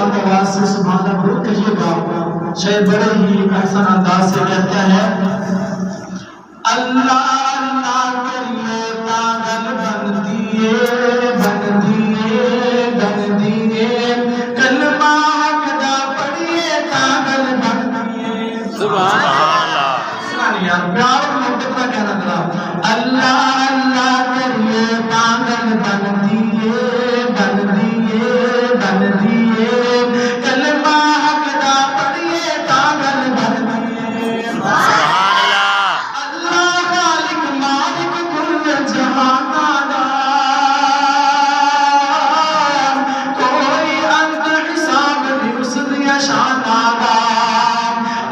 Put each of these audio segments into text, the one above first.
بلند آواز سے سبحان اللہ ضرور کہیے گا. شاید بڑے ہی احسن انداز سے کہتے ہیں اللہ اللہ کریے پاگل بن دیے کلمہ حق دا پڑھیے پاگل بن دیے. سبحان اللہ. سنانی یار پیار محبت کا کہنا تھا. اللہ اللہ کریے پاگل بن دیے کلمہ حق دا پڑھیے پاگل بن دیے. اللہ خالق مالک کل جہان دا کوئی انت حساب نہیں اس دیا شان دا.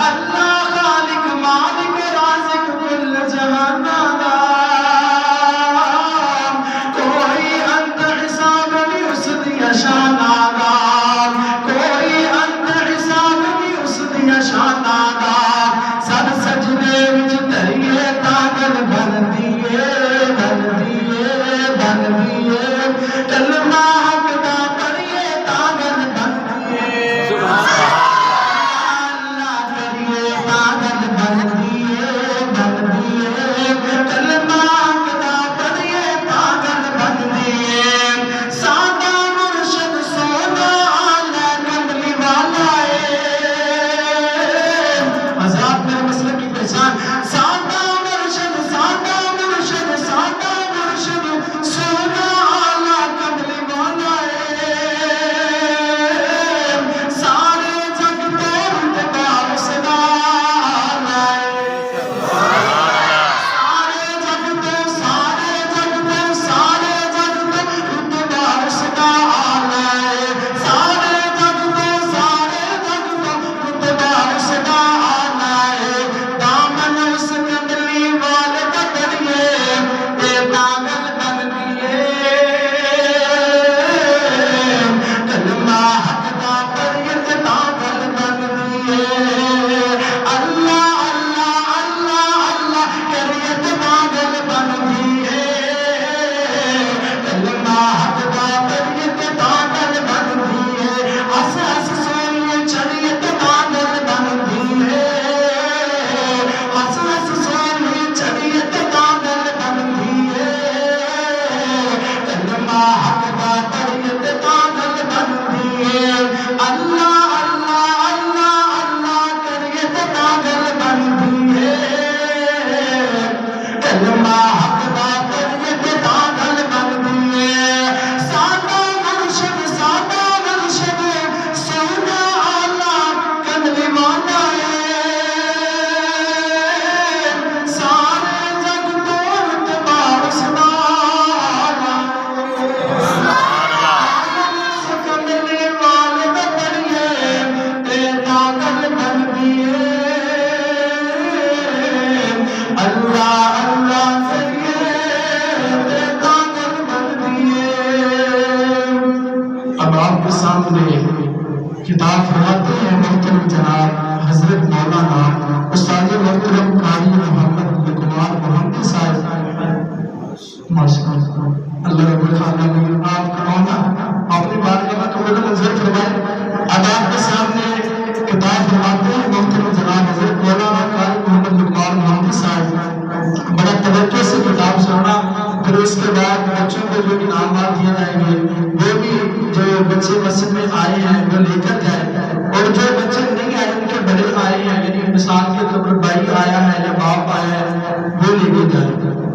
اللہ خالق مالک رازق کل جہان دا کوئی انت حساب نہیں اس دیا شان دا. کوئی انت حساب نہیں اس دیا شان دا. سر سجدے وچ دھریے پاگل بن دیے کلمہ حق دا پڑھیے پاگل بن دیے. اللہ کریے پاگل بن دیے کلمہ حق دا پڑھیے پاگل بن دیے. سادہ مرشد سونا آلہ کملی والا حضرات میرے مسئلہ کی پہچان. سادہ مرشد سونا آلہ کملی والا سارے جگ تو اتباع صدا سارے جگ تو اتباع صدا سارے جگ تو اتباع صدا. دامن اس کملی والے پکڑیے اے پاگل بن دیے کلمہ حق دا پڑھیے تے پاگل بن دیے. اللہ اللہ اللہ اللہ کریے تے پاگل بن دیے کلمہ حق دا پڑھیے تے پاگل بن دیے. ہس ہس سونیے چڑھیے تے پاگل بن دیے. ہس ہس سونیے چڑھیے تے پاگل بن دیے کلمہ حق دا پڑھیے تے پاگل بن دیے. اللہ اللہ اللہ اللہ کریے تے پاگل بن دیے کلمہ حق دا پڑھیے تے پاگل بن دیے. سادہ مرشد سونا آلہ کملی والا سارے جگ تو اتباع صدا کملی والے دا پڑھیے تے پاگل بن دیے. اللہ اللہ کریے تے پاگل بن دیے. اب آپ کے سامنے کتاب فرماتے ہیں محترم جناب حضرت مولانا استاد محترم قاری محمد لقمان محمد صاحب. ماشاءاللہ اللہ رب العالمین آپ کا ہونا اپنی بارگاہ میں قبول منظور فرمائے. اب آپ کے سامنے کتاب فرماتے ہیں محترم جناب حضرت مولانا قاری محمد لقمان محمد صاحب. بڑا توجہ سے کتاب سننا. پھر اس کے بعد بچوں کو جو انعامات دیے جائیں گے وہ بھی جو بچے مسجد میں آئے ہیں وہ لے کر جائیں. اور جو بچے نہیں آئے ان کے بڑے آئے ہیں یعنی مثال کے طور پر بھائی آیا ہے یا باپ آیا ہے وہ لے کے جائیں.